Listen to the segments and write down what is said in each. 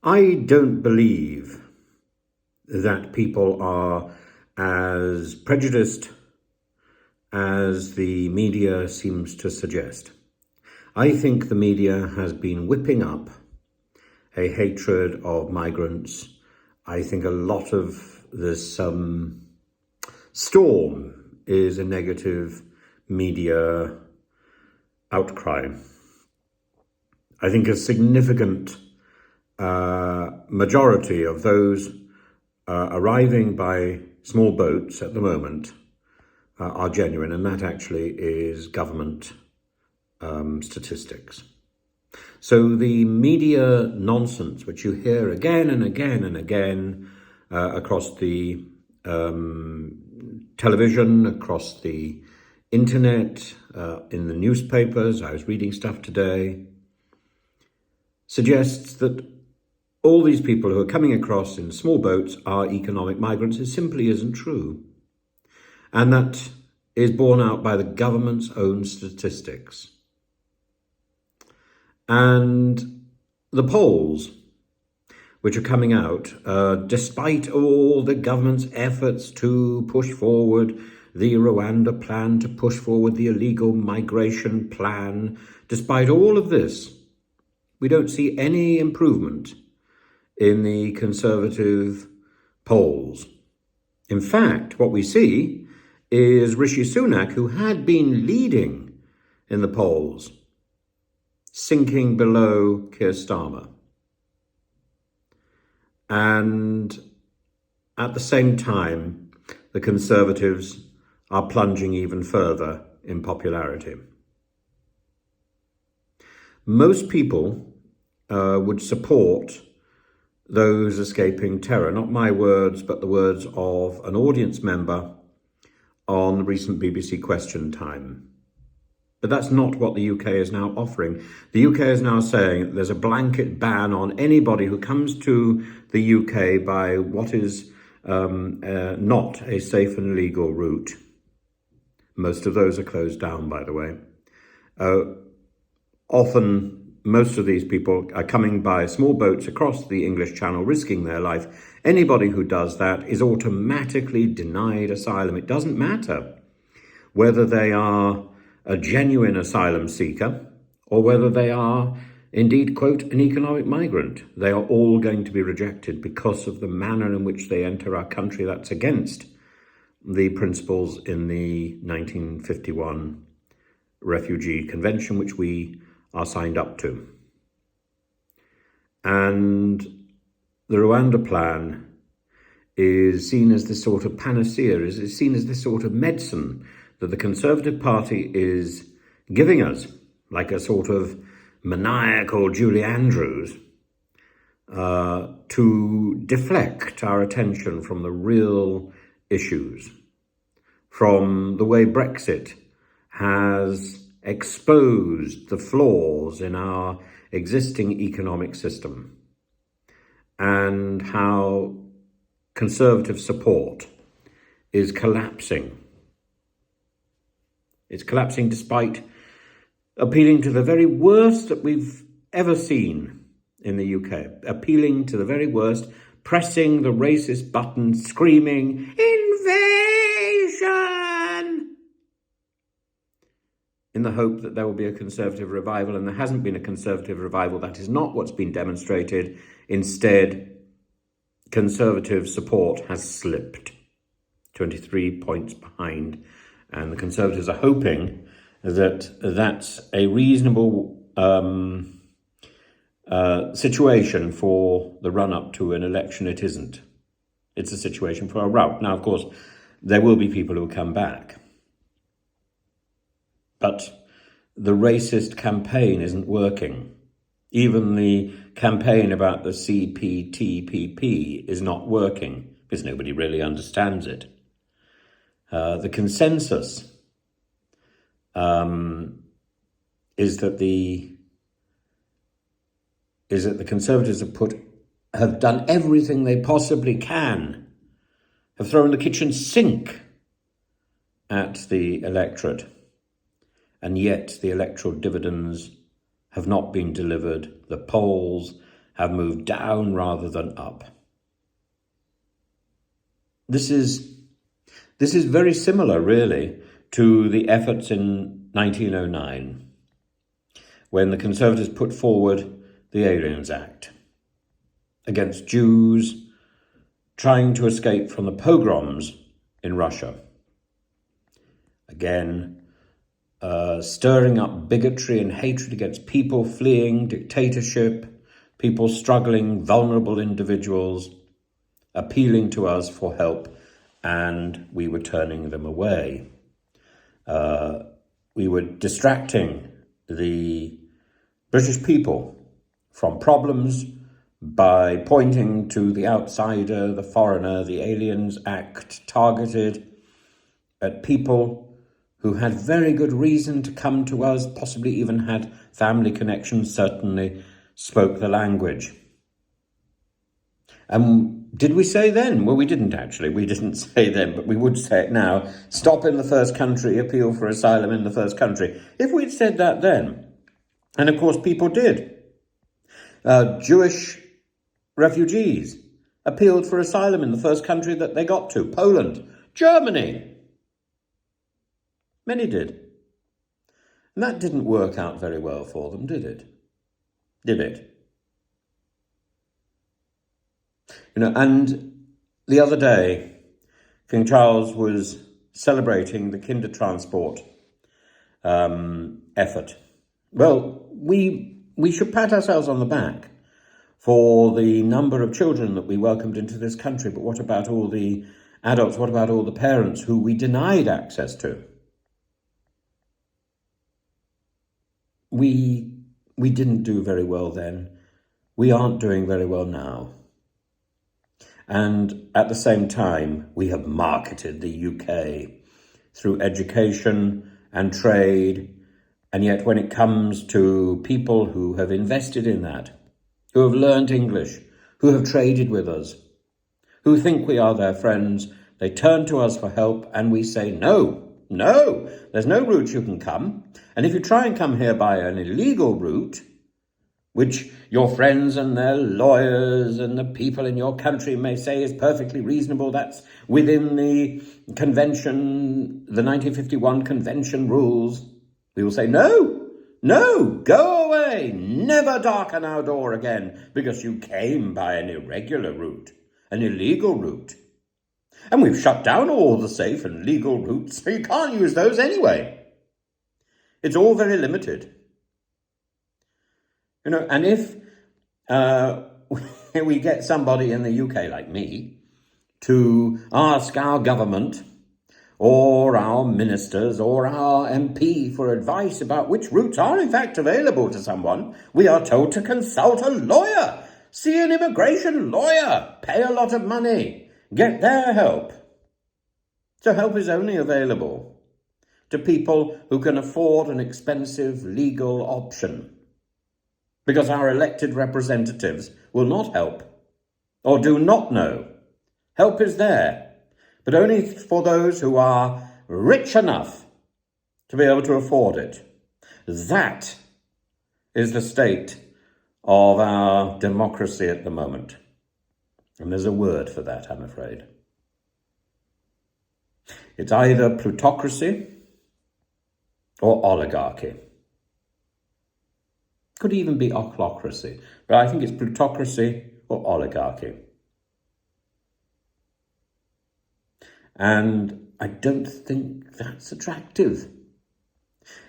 I don't believe that people are as prejudiced as the media seems to suggest. I think the media has been whipping up a hatred of migrants. I think a lot of this storm is a negative media outcry. I think a significant majority of those arriving by small boats at the moment are genuine, and that actually is government statistics. So the media nonsense, which you hear again and again and again across the television, across the internet, in the newspapers, I was reading stuff today, suggests that all these people who are coming across in small boats are economic migrants. It simply isn't true. And that is borne out by the government's own statistics. And the polls, which are coming out, despite all the government's efforts to push forward the Rwanda plan, to push forward the illegal migration plan, despite all of this, we don't see any improvement in the Conservative polls. In fact, what we see is Rishi Sunak, who had been leading in the polls, sinking below Keir Starmer. And at the same time, the Conservatives are plunging even further in popularity. Most people would support those escaping terror. Not my words, but the words of an audience member on the recent BBC Question Time. But that's not what the UK is now offering. The UK is now saying that there's a blanket ban on anybody who comes to the UK by what is not a safe and legal route. Most of those are closed down, by the way. Often, most of these people are coming by small boats across the English Channel, risking their life. Anybody who does that is automatically denied asylum. It doesn't matter whether they are a genuine asylum seeker or whether they are indeed, quote, an economic migrant. They are all going to be rejected because of the manner in which they enter our country. That's against the principles in the 1951 Refugee Convention, which we are signed up to. And the Rwanda plan is seen as this sort of panacea, is seen as this sort of medicine that the Conservative Party is giving us, like a sort of maniacal Julie Andrews, to deflect our attention from the real issues, from the way Brexit has exposed the flaws in our existing economic system and how Conservative support is collapsing. It's collapsing despite appealing to the very worst that we've ever seen in the UK, appealing to the very worst, pressing the racist button, screaming, invasion, in the hope that there will be a Conservative revival, and there hasn't been a Conservative revival. That is not what's been demonstrated. Instead, Conservative support has slipped, 23 points behind, and the Conservatives are hoping that that's a reasonable situation for the run-up to an election. It isn't. It's a situation for a rout. Now, of course, there will be people who come back. But the racist campaign isn't working. Even the campaign about the CPTPP is not working because nobody really understands it. The consensus is that the Conservatives have done everything they possibly can, have thrown the kitchen sink at the electorate, and yet the electoral dividends have not been delivered. The polls have moved down rather than up. This is very similar, really, to the efforts in 1909, when the Conservatives put forward the Aliens Act against Jews trying to escape from the pogroms in Russia. Again, stirring up bigotry and hatred against people fleeing dictatorship, people struggling, vulnerable individuals, appealing to us for help, and we were turning them away. We were distracting the British people from problems by pointing to the outsider, the foreigner. The Aliens Act targeted at people who had very good reason to come to us, possibly even had family connections, certainly spoke the language. And did we say then? Well, we didn't actually. We didn't say then, but we would say it now. Stop in the first country, appeal for asylum in the first country. If we'd said that then, and of course people did. Jewish refugees appealed for asylum in the first country that they got to, Poland, Germany. Many did. And that didn't work out very well for them, did it? Did it? And the other day, King Charles was celebrating the Kindertransport effort. Well, we should pat ourselves on the back for the number of children that we welcomed into this country, but what about all the adults? What about all the parents who we denied access to? We didn't do very well then. We aren't doing very well now. And at the same time, we have marketed the UK through education and trade. And yet when it comes to people who have invested in that, who have learned English, who have traded with us, who think we are their friends, they turn to us for help and we say, no, there's no route you can come. And if you try and come here by an illegal route, which your friends and their lawyers and the people in your country may say is perfectly reasonable, that's within the convention, the 1951 convention rules, we will say, no, go away, never darken our door again, because you came by an irregular route, an illegal route. And we've shut down all the safe and legal routes, so you can't use those anyway. It's all very limited. And if we get somebody in the UK like me to ask our government or our ministers or our MP for advice about which routes are in fact available to someone, we are told to consult a lawyer, see an immigration lawyer, pay a lot of money, get their help. So help is only available to people who can afford an expensive legal option, because our elected representatives will not help or do not know. Help is there, but only for those who are rich enough to be able to afford it. That is the state of our democracy at the moment. And there's a word for that, I'm afraid. It's either plutocracy or oligarchy. Could even be ochlocracy, but I think it's plutocracy or oligarchy. And I don't think that's attractive.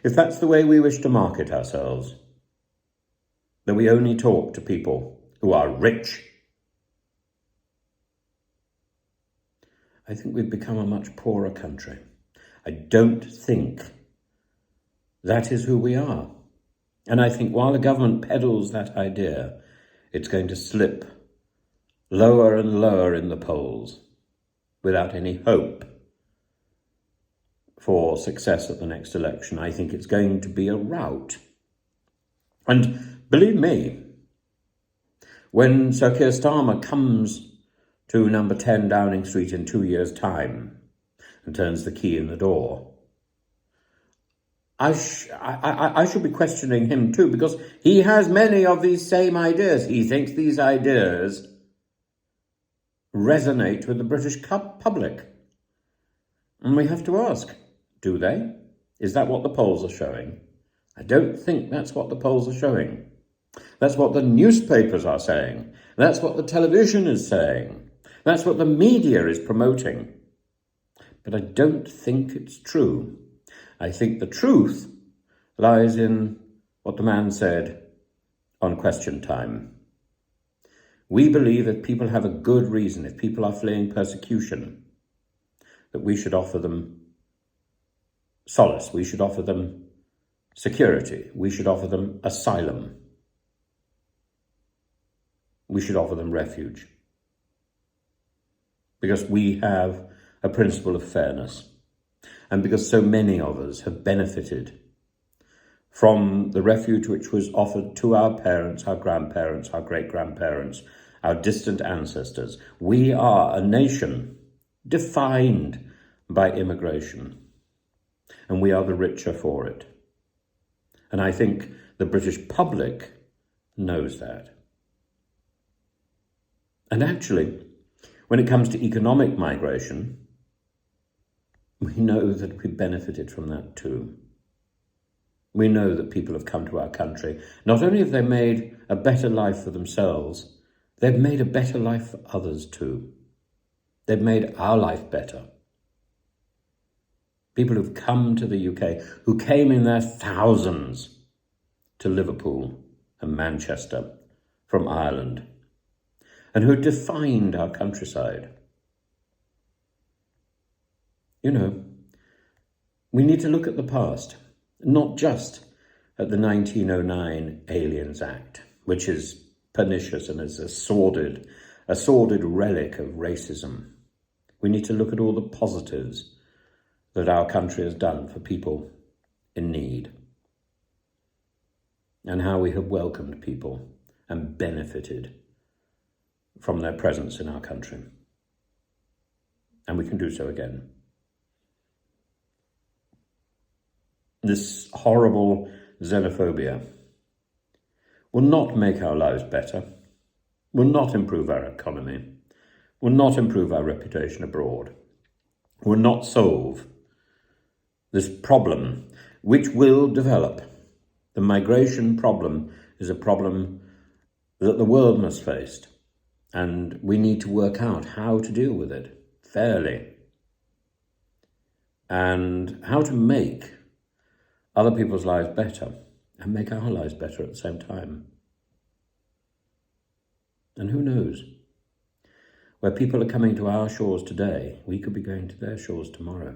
If that's the way we wish to market ourselves, that we only talk to people who are rich, I think we've become a much poorer country. I don't think that is who we are. And I think while the government peddles that idea, it's going to slip lower and lower in the polls without any hope for success at the next election. I think it's going to be a rout. And believe me, when Sir Keir Starmer comes to number 10 Downing Street in 2 years' time and turns the key in the door, I should be questioning him too, because he has many of these same ideas. He thinks these ideas resonate with the British public. And we have to ask, do they? Is that what the polls are showing? I don't think that's what the polls are showing. That's what the newspapers are saying. That's what the television is saying. That's what the media is promoting. But I don't think it's true. I think the truth lies in what the man said on Question Time. We believe if people have a good reason, if people are fleeing persecution, that we should offer them solace, we should offer them security, we should offer them asylum, we should offer them refuge. Because we have a principle of fairness, and because so many of us have benefited from the refuge which was offered to our parents, our grandparents, our great-grandparents, our distant ancestors. We are a nation defined by immigration, and we are the richer for it. And I think the British public knows that. And actually, when it comes to economic migration, we know that we benefited from that too. We know that people have come to our country. Not only have they made a better life for themselves, they've made a better life for others too. They've made our life better. People who've come to the UK, who came in their thousands to Liverpool and Manchester from Ireland, and who defined our countryside. You know, we need to look at the past, not just at the 1909 Aliens Act, which is pernicious and is a sordid relic of racism. We need to look at all the positives that our country has done for people in need, and how we have welcomed people and benefited from their presence in our country. And we can do so again. This horrible xenophobia will not make our lives better, will not improve our economy, will not improve our reputation abroad, will not solve this problem which will develop. The migration problem is a problem that the world must face, and we need to work out how to deal with it fairly and how to make other people's lives better and make our lives better at the same time. And who knows? Where people are coming to our shores today, we could be going to their shores tomorrow.